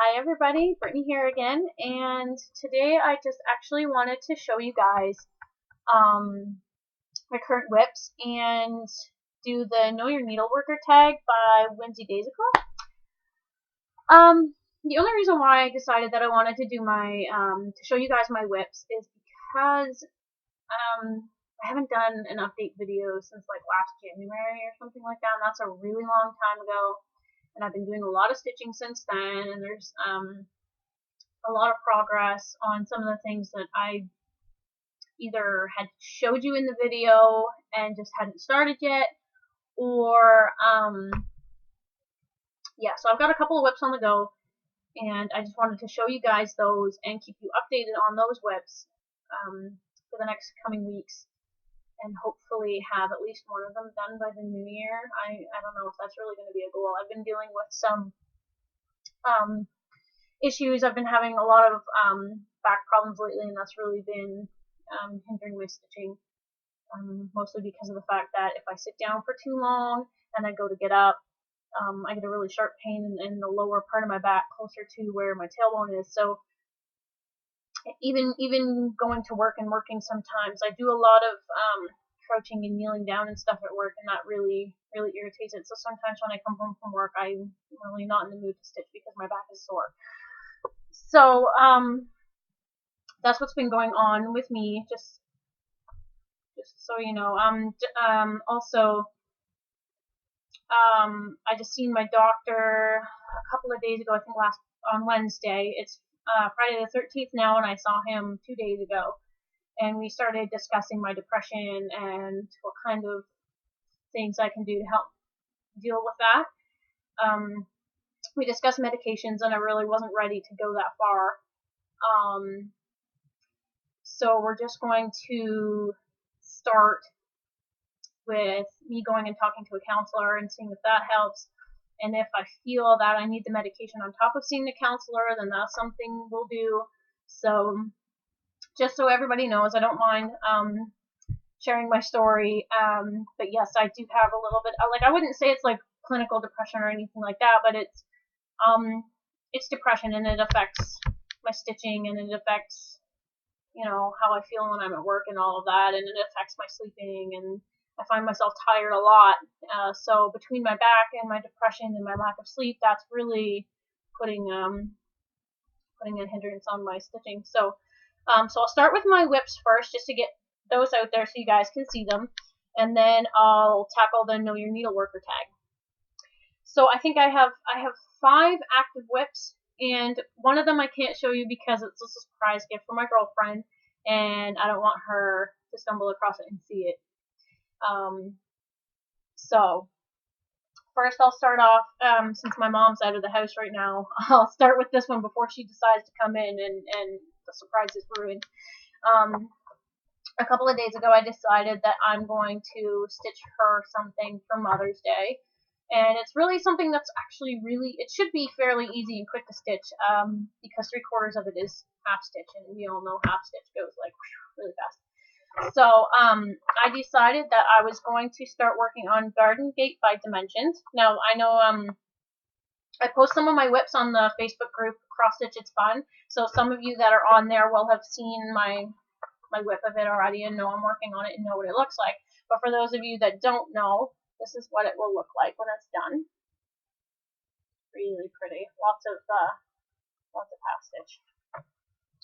Hi everybody, Brittany here again, and today I just actually wanted to show you guys my current WIPS and do the Know Your Needle Worker tag by Whimsy Daisical. The only reason why I decided that I wanted to do my to show you guys my WIPS is because I haven't done an update video since like last January or something like that, and that's a really long time ago. And I've been doing a lot of stitching since then, and there's a lot of progress on some of the things that I either had showed you in the video and just hadn't started yet, or yeah, so I've got a couple of WIPs on the go, and I just wanted to show you guys those and keep you updated on those WIPs for the next coming weeks, and hopefully have at least one of them done by the new year. I don't know if that's really going to be a goal. I've been dealing with some issues. I've been having a lot of back problems lately, and that's really been hindering my stitching, mostly because of the fact that if I sit down for too long and I go to get up, I get a really sharp pain in the lower part of my back, closer to where my tailbone is. So even going to work and working, sometimes I do a lot of crouching and kneeling down and stuff at work, and that really irritates it. So sometimes when I come home from work, I'm really not in the mood to stitch because my back is sore. So that's what's been going on with me, just so you know. Also, I just seen my doctor a couple of days ago, I think on Wednesday. It's Friday the 13th now, and I saw him 2 days ago, and we started discussing my depression and what kind of things I can do to help deal with that. We discussed medications, and I really wasn't ready to go that far. So we're just going to start with me going and talking to a counselor and seeing if that helps. And if I feel that I need the medication on top of seeing the counselor, then that's something we'll do. So just so everybody knows, I don't mind sharing my story. But yes, I do have a little bit, like, I wouldn't say it's like clinical depression or anything like that, but it's depression, and it affects my stitching, and it affects, you know, how I feel when I'm at work and all of that, and it affects my sleeping, and I find myself tired a lot. So between my back and my depression and my lack of sleep, that's really putting a hindrance on my stitching. So so I'll start with my WIPs first, just to get those out there so you guys can see them, and then I'll tackle the Know Your Needle Worker tag. So I think I have 5 active WIPs, and one of them I can't show you because it's a surprise gift for my girlfriend, and I don't want her to stumble across it and see it. So first I'll start off, since my mom's out of the house right now, I'll start with this one before she decides to come in and the surprise is ruined. A couple of days ago I decided that I'm going to stitch her something for Mother's Day. And it's really something that's actually it should be fairly easy and quick to stitch, because 3/4 of it is half stitch, and we all know half stitch goes like really fast. So I decided that I was going to start working on Garden Gate by Dimensions. Now I know I post some of my WIPs on the Facebook group Cross Stitch It's Fun, so some of you that are on there will have seen my WIP of it already and know I'm working on it and know what it looks like. But for those of you that don't know, this is what it will look like when it's done. Really pretty. Lots of half stitch.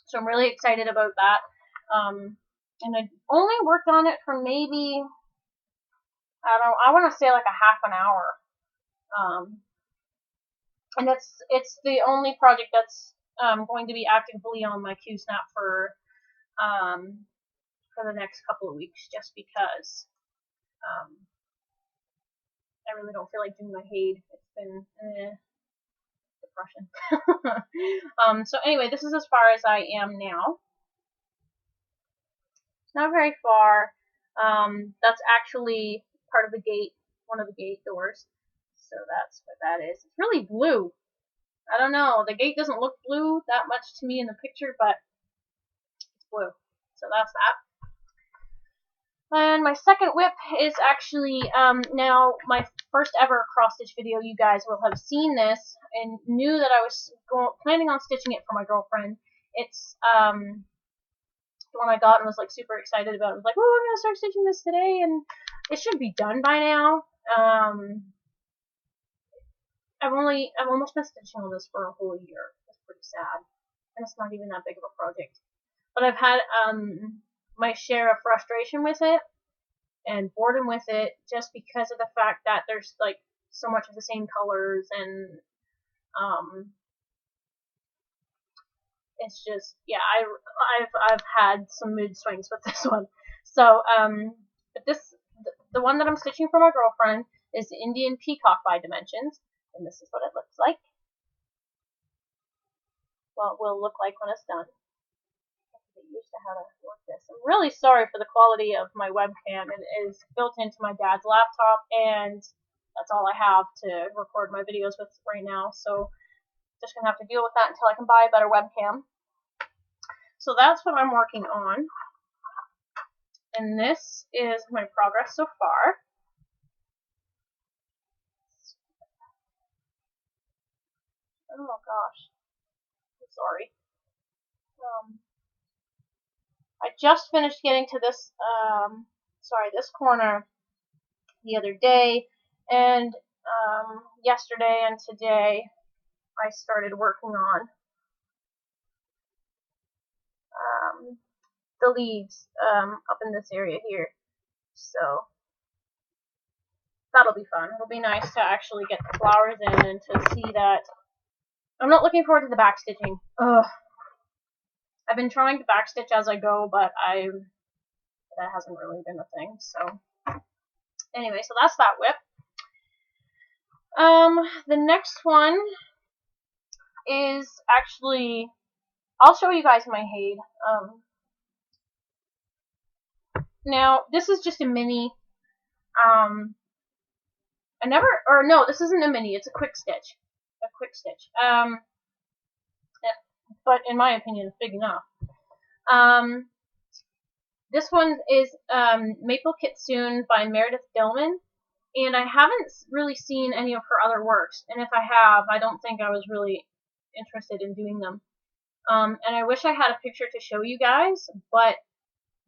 So I'm really excited about that. And I only worked on it for maybe, I want to say like a half an hour. And it's the only project that's going to be actively on my Q-Snap for the next couple of weeks, just because I really don't feel like doing my Haid. It's been depression. So anyway, this is as far as I am now. It's not very far. That's actually part of the gate, one of the gate doors. So that's what that is. It's really blue. I don't know. The gate doesn't look blue that much to me in the picture, but it's blue. So that's that. And my second whip is actually, now my first ever cross stitch video. You guys will have seen this and knew that I was planning on stitching it for my girlfriend. It's, the one I got and was like super excited about. I was like, oh, I'm gonna start stitching this today, and it should be done by now. I've almost been stitching on this for a whole year. It's pretty sad, and it's not even that big of a project. But I've had my share of frustration with it and boredom with it, just because of the fact that there's like so much of the same colors, and it's just, yeah, I've had some mood swings with this one. So but the one that I'm stitching for my girlfriend is the Indian Peacock by Dimensions, and this is what it looks like. Well, it will look like when it's done. Get used to how to work this. I'm really sorry for the quality of my webcam. It is built into my dad's laptop, and that's all I have to record my videos with right now. So just gonna have to deal with that until I can buy a better webcam. So that's what I'm working on, and this is my progress so far. Oh gosh, I'm sorry. I just finished getting to this, this corner the other day, and yesterday and today I started working on the leaves up in this area here. So that'll be fun. It'll be nice to actually get the flowers in and to see that. I'm not looking forward to the backstitching. Ugh. I've been trying to backstitch as I go, but that hasn't really been a thing. So anyway, so that's that whip. The next one is actually, I'll show you guys my Hade. Now this is just a mini. This isn't a mini. It's a quick stitch. But in my opinion, it's big enough. This one is Maple Kitsune by Meredith Dillman, and I haven't really seen any of her other works, and if I have, I don't think I was really interested in doing them. And I wish I had a picture to show you guys, but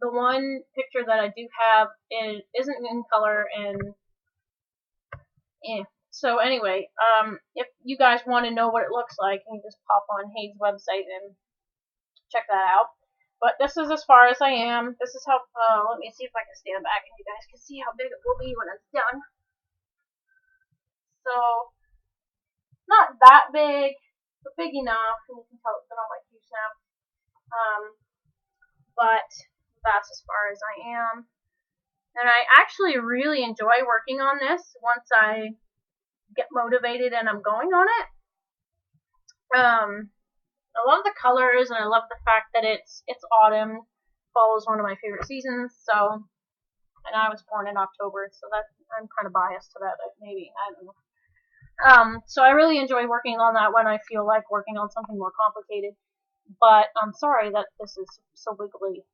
the one picture that I do have isn't in color, and So anyway, if you guys want to know what it looks like, you can just pop on Hade's website and check that out. But this is as far as I am. This is how, let me see if I can stand back and you guys can see how big it will be when it's done. So, not that big, but big enough, and you can tell it's been on my Q-snap. But that's as far as I am. And I actually really enjoy working on this once I get motivated and I'm going on it. I love the colors, and I love the fact that it's autumn, fall is one of my favorite seasons. So, and I was born in October, so that I'm kind of biased to that. Maybe, I don't know. So I really enjoy working on that when I feel like working on something more complicated. But I'm sorry that this is so wiggly.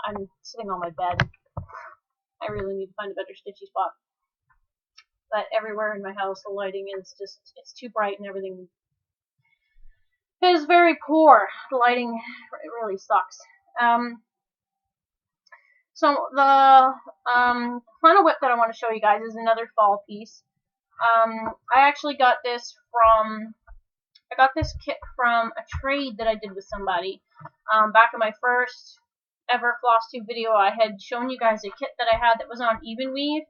I'm sitting on my bed. I really need to find a better stitchy spot. But everywhere in my house, the lighting is just, it's too bright and everything is very poor. The lighting really sucks. So the final whip that I want to show you guys is another fall piece. I actually got this kit from a trade that I did with somebody. Back in my first ever floss tube video, I had shown you guys a kit that I had that was on even weave,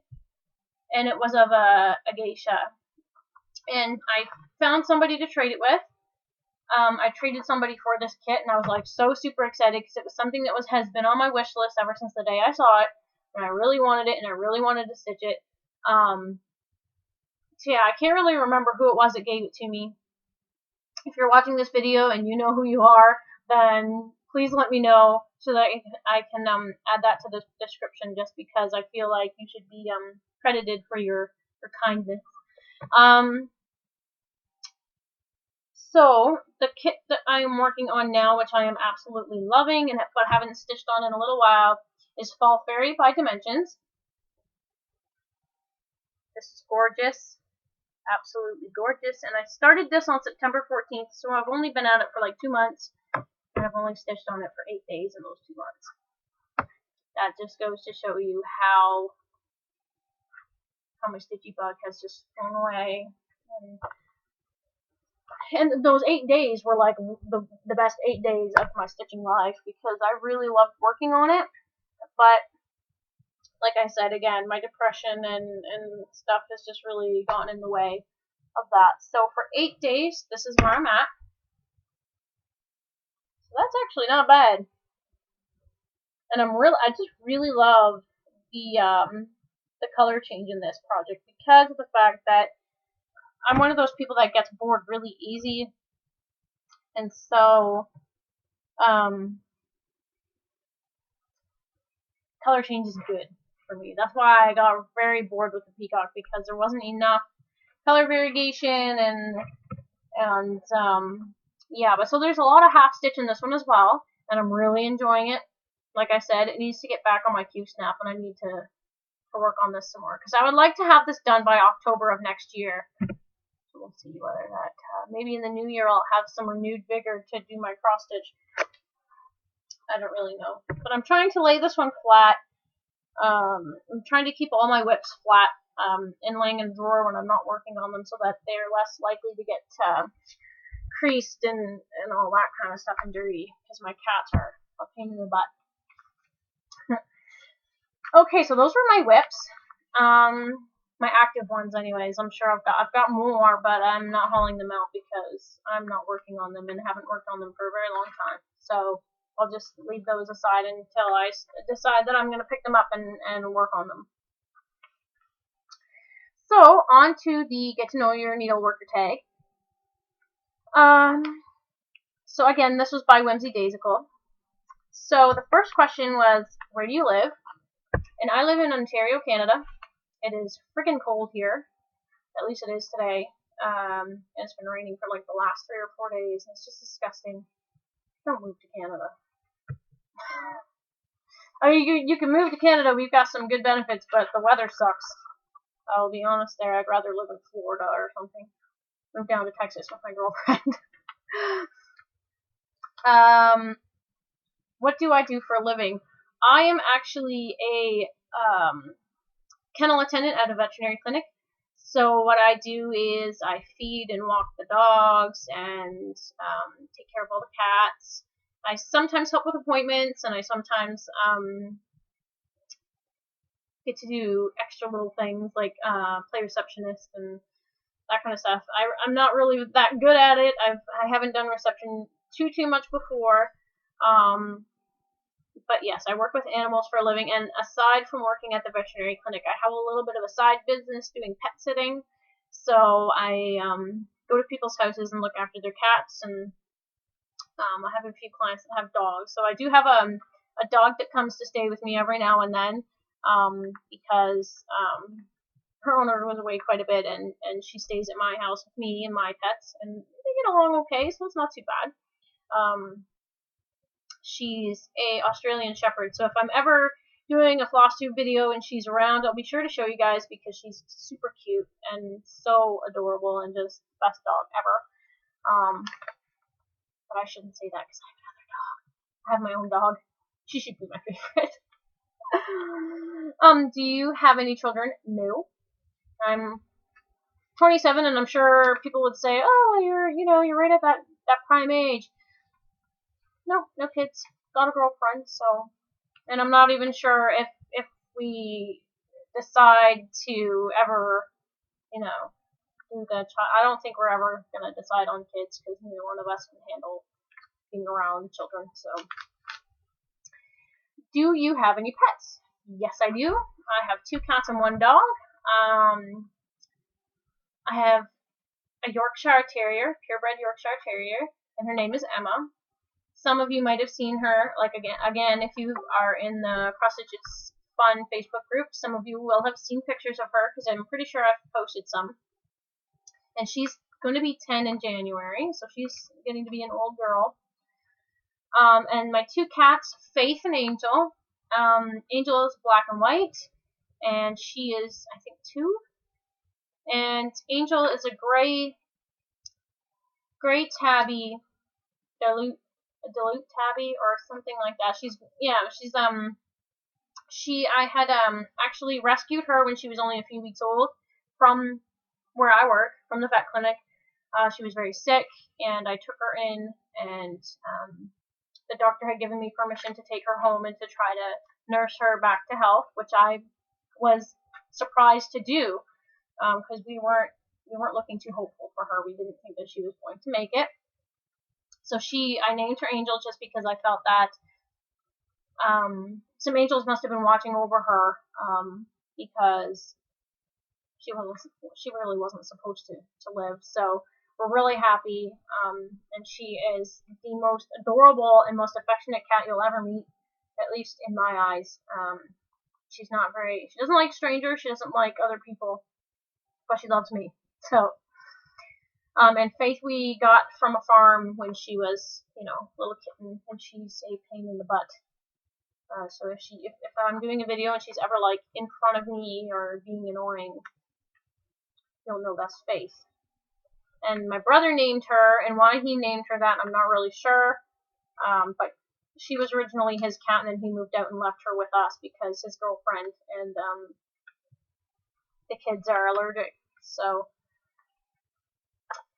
and it was of a geisha. And I found somebody to trade it with. I traded somebody for this kit, and I was like so super excited because it was something that has been on my wish list ever since the day I saw it, and I really wanted it, and I really wanted to stitch it. So yeah, I can't really remember who it was that gave it to me. If you're watching this video and you know who you are, then please let me know so that I can add that to the description, just because I feel like you should be credited for your kindness. So the kit that I am working on now, which I am absolutely loving and but haven't stitched on in a little while, is Fall Fairy by Dimensions. This is gorgeous. Absolutely gorgeous. And I started this on September 14th, so I've only been at it for like 2 months, and I've only stitched on it for 8 days in those 2 months. That just goes to show you how my stitchy bug has just flown away. And those 8 days were like the best 8 days of my stitching life, because I really loved working on it. But like I said, again, my depression and stuff has just really gotten in the way of that. So for 8 days, this is where I'm at. So that's actually not bad. And I just really love the color change in this project, because of the fact that I'm one of those people that gets bored really easy. And so color change is good for me. That's why I got very bored with the peacock, because there wasn't enough color variegation and yeah, but so there's a lot of half stitch in this one as well, and I'm really enjoying it. Like I said, it needs to get back on my Q snap, and I need to work on this some more, because I would like to have this done by October of next year. So we'll see whether that maybe in the new year I'll have some renewed vigor to do my cross stitch. I don't really know, but I'm trying to lay this one flat. I'm trying to keep all my WIPs flat, laying in a drawer when I'm not working on them, so that they're less likely to get creased and all that kind of stuff and dirty, because my cats are a pain in the butt. Okay, so those were my WIPs. My active ones anyways. I'm sure I've got more, but I'm not hauling them out because I'm not working on them and haven't worked on them for a very long time. So I'll just leave those aside until I decide that I'm going to pick them up and work on them. So on to the Get to Know Your Needle Worker tag. So again, this was by Whimsy Daisical. So the first question was, where do you live? And I live in Ontario, Canada. It is freaking cold here. At least it is today. And it's been raining for like the last 3 or 4 days. It's just disgusting. Don't move to Canada. I mean, you can move to Canada. We've got some good benefits, but the weather sucks. I'll be honest there. I'd rather live in Florida or something. Move down to Texas with my girlfriend. What do I do for a living? I am actually a kennel attendant at a veterinary clinic. So what I do is I feed and walk the dogs and take care of all the cats. I sometimes help with appointments, and I sometimes get to do extra little things like play receptionist and that kind of stuff. I'm not really that good at it. I haven't done reception too much before. But yes, I work with animals for a living, and aside from working at the veterinary clinic, I have a little bit of a side business doing pet sitting. So I go to people's houses and look after their cats, and I have a few clients that have dogs. So I do have a dog that comes to stay with me every now and then, because her owner was away quite a bit, and she stays at my house with me and my pets, and they get along okay, so it's not too bad. She's a Australian Shepherd, so if I'm ever doing a floss tube video and she's around, I'll be sure to show you guys, because she's super cute and so adorable and just the best dog ever. But I shouldn't say that because I have another dog. I have my own dog. She should be my favorite. Do you have any children? No. I'm 27, and I'm sure people would say, "Oh, you're right at that prime age." No kids. Got a girlfriend, so, and I'm not even sure if we decide to ever, do the child. I don't think we're ever gonna decide on kids, because neither one of us can handle being around children. So, do you have any pets? Yes, I do. I have 2 cats and 1 dog. I have a Yorkshire Terrier, purebred Yorkshire Terrier, and her name is Emma. Some of you might have seen her, like again, if you are in the Cross Stitches Fun Facebook group, some of you will have seen pictures of her, because I'm pretty sure I've posted some. And she's going to be 10 in January, so she's getting to be an old girl. And my 2 cats, Faith and Angel, Angel is black and white, and she is, I think, 2. And Angel is a gray tabby, dilute tabby or something like that. I had actually rescued her when she was only a few weeks old from where I work, from the vet clinic. She was very sick, and I took her in, and the doctor had given me permission to take her home and to try to nurse her back to health, which I was surprised to do, because we weren't looking too hopeful for her. We didn't think that she was going to make it. So I named her Angel just because I felt that some angels must have been watching over her, because she really wasn't supposed to live. So we're really happy, and she is the most adorable and most affectionate cat you'll ever meet, at least in my eyes. She doesn't like strangers, she doesn't like other people, but she loves me. So, and Faith we got from a farm when she was, little kitten, and she's a pain in the butt. So if I'm doing a video and she's ever like in front of me or being annoying, you'll know that's Faith. And my brother named her, and why he named her that, I'm not really sure. But she was originally his cat, and then he moved out and left her with us because his girlfriend and the kids are allergic. So,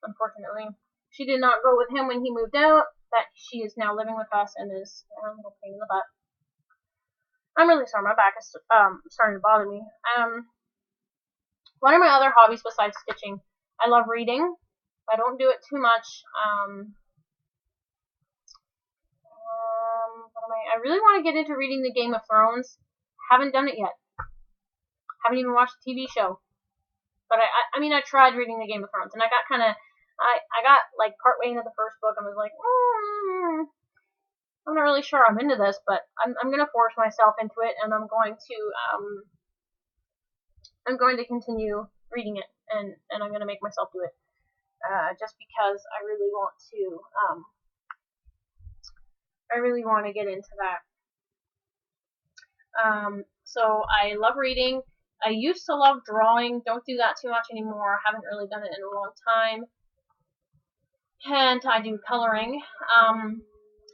unfortunately, she did not go with him when he moved out. But she is now living with us and is a little pain in the butt. I'm really sorry, my back is starting to bother me. One of my other hobbies besides stitching, I love reading. I don't do it too much. I really want to get into reading the Game of Thrones. Haven't done it yet. Haven't even watched the TV show. But I tried reading the Game of Thrones, and I got I got like partway into the first book, and was like, I'm not really sure I'm into this, but I'm gonna force myself into it, and I'm going to continue reading it, and I'm gonna make myself do it, just because I really want to get into that. So I love reading. I used to love drawing. Don't do that too much anymore. Haven't really done it in a long time. And I do coloring. I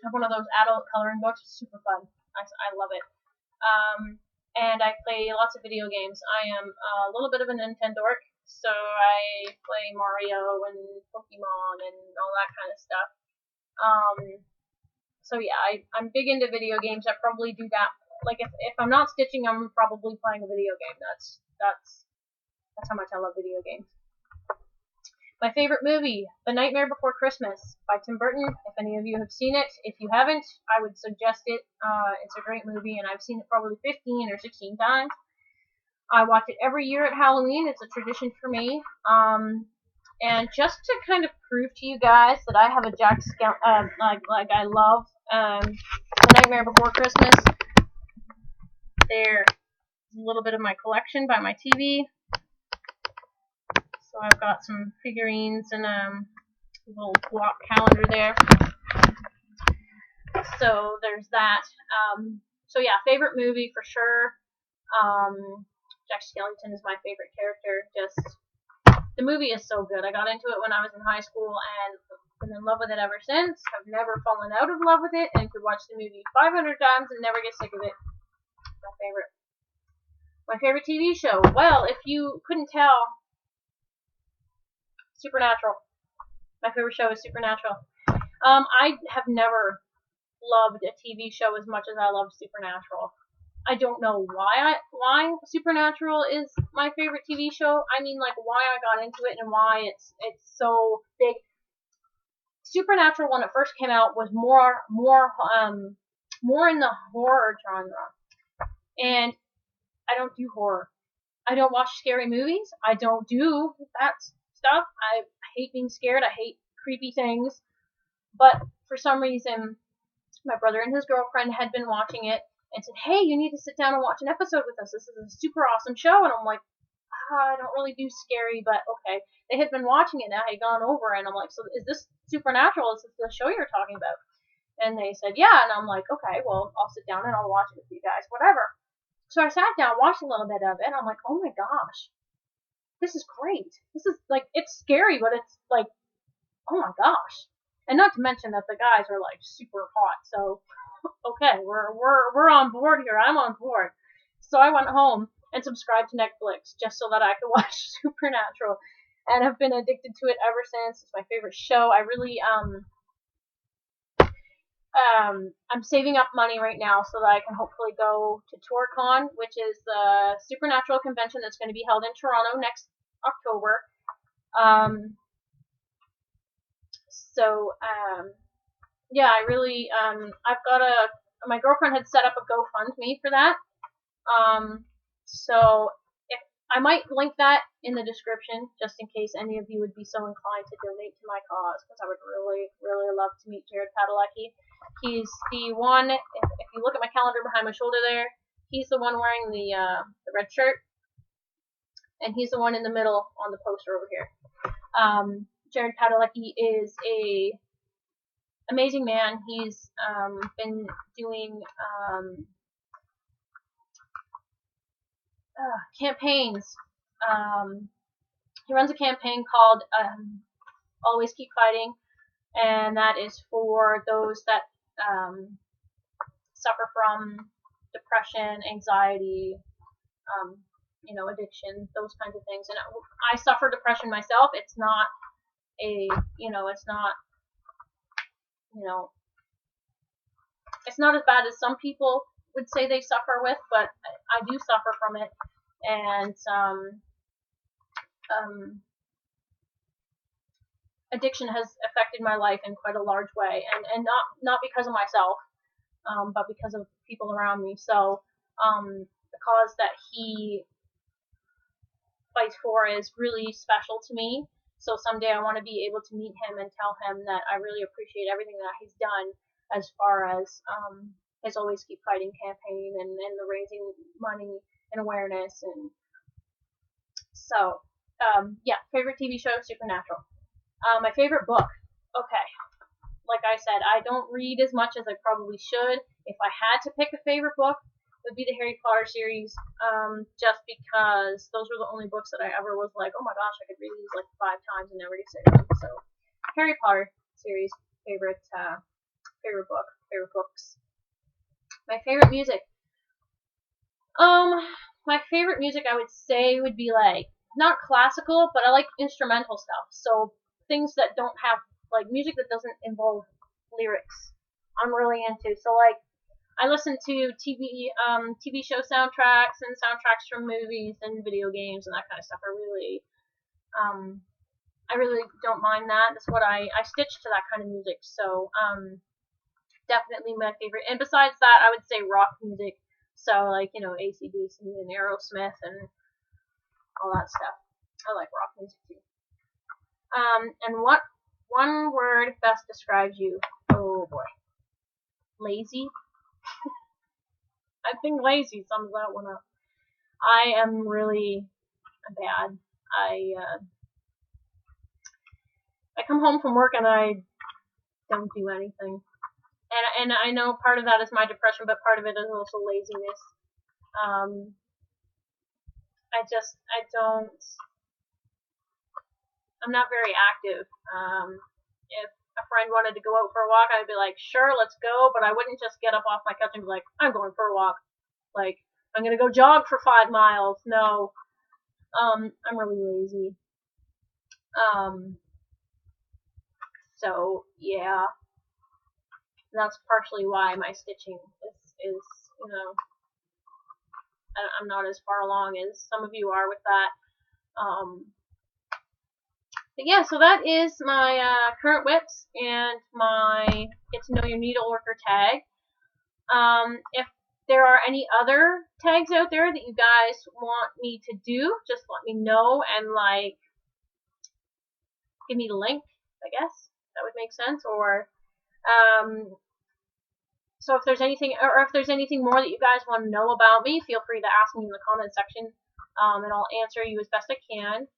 have one of those adult coloring books. It's super fun. I love it. And I play lots of video games. I am a little bit of a Nintendork, so I play Mario and Pokemon and all that kind of stuff. So yeah, I'm big into video games. I probably do that. Like if I'm not stitching, I'm probably playing a video game. That's how much I love video games. My favorite movie, The Nightmare Before Christmas by Tim Burton. If any of you have seen it, if you haven't, I would suggest it. It's a great movie, and I've seen it probably 15 or 16 times. I watch it every year at Halloween. It's a tradition for me. And just to kind of prove to you guys that I have a Jack Skellington, like I love The Nightmare Before Christmas. There's a little bit of my collection by my TV. So I've got some figurines and a little block calendar there. So there's that. So yeah, favorite movie for sure. Jack Skellington is my favorite character. Just the movie is so good. I got into it when I was in high school and been in love with it ever since. I've never fallen out of love with it and could watch the movie 500 times and never get sick of it. My favorite. My favorite TV show. Well, if you couldn't tell, Supernatural. My favorite show is Supernatural. I have never loved a TV show as much as I love Supernatural. I don't know why Supernatural is my favorite TV show. I mean, like, why I got into it and why it's so big. Supernatural, when it first came out, was more in the horror genre. And I don't do horror. I don't watch scary movies. I don't do that stuff. I hate being scared. I hate creepy things. But for some reason, my brother and his girlfriend had been watching it and said, hey, you need to sit down and watch an episode with us. This is a super awesome show. And I'm like, I don't really do scary, but okay. They had been watching it, and I had gone over, and I'm like, so is this Supernatural? Is this the show you're talking about? And they said, yeah, and I'm like, okay, well, I'll sit down and I'll watch it with you guys, whatever. So I sat down, watched a little bit of it, and I'm like, oh my gosh, this is great. This is, like, it's scary, but it's, like, oh my gosh. And not to mention that the guys are, like, super hot, so, okay, we're on board here. I'm on board. So I went home and subscribed to Netflix just so that I could watch Supernatural, and have been addicted to it ever since. It's my favorite show. I really, I'm saving up money right now so that I can hopefully go to TourCon, which is the Supernatural convention that's going to be held in Toronto next October. Yeah, I really, I've got my girlfriend had set up a GoFundMe for that. So if I might link that in the description, just in case any of you would be so inclined to donate to my cause, because I would really, really love to meet Jared Padalecki. He's the one. If you look at my calendar behind my shoulder there, he's the one wearing the red shirt, and he's the one in the middle on the poster over here. Jared Padalecki is a amazing man. He's been doing campaigns. He runs a campaign called Always Keep Fighting, and that is for those that suffer from depression, anxiety, addiction, those kinds of things. And I suffer depression myself. It's not it's not as bad as some people would say they suffer with, but I do suffer from it, and addiction has affected my life in quite a large way, and not because of myself, but because of people around me. So the cause that he fights for is really special to me. So someday I want to be able to meet him and tell him that I really appreciate everything that he's done as far as his Always Keep Fighting campaign and the raising money and awareness. And so, favorite TV show, Supernatural. My favorite book. Okay, like I said, I don't read as much as I probably should. If I had to pick a favorite book, it would be the Harry Potter series, just because those were the only books that I ever was like, oh my gosh, I could read these like 5 times and never get sick of them. So, Harry Potter series, favorite book, favorite books. My favorite music. My favorite music I would say would be like, not classical, but I like instrumental stuff. So things that don't have, like, music that doesn't involve lyrics, I'm really into. So like, I listen to TV show soundtracks and soundtracks from movies and video games and that kind of stuff. I really don't mind that. That's what I stitch to that kind of music. So definitely my favorite. And besides that, I would say rock music. So like, AC/DC and Aerosmith and all that stuff. I like rock music too. And what one word best describes you? Oh boy. Lazy. I think lazy sums that one up. I am really bad. I come home from work and I don't do anything. And I know part of that is my depression, but part of it is also laziness. I'm not very active. If a friend wanted to go out for a walk, I'd be like, sure, let's go, but I wouldn't just get up off my couch and be like, I'm going for a walk. Like, I'm gonna go jog for 5 miles. No. I'm really lazy. So, yeah. That's partially why my stitching is I'm not as far along as some of you are with that. But yeah, so that is my current WIPS and my Get to Know Your Needle Worker tag. If there are any other tags out there that you guys want me to do, just let me know and like give me the link, I guess. That would make sense. Or so if there's anything more that you guys want to know about me, feel free to ask me in the comment section, and I'll answer you as best I can.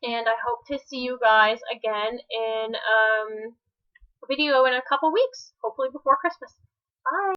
And I hope to see you guys again in video in a couple weeks, hopefully before Christmas. Bye!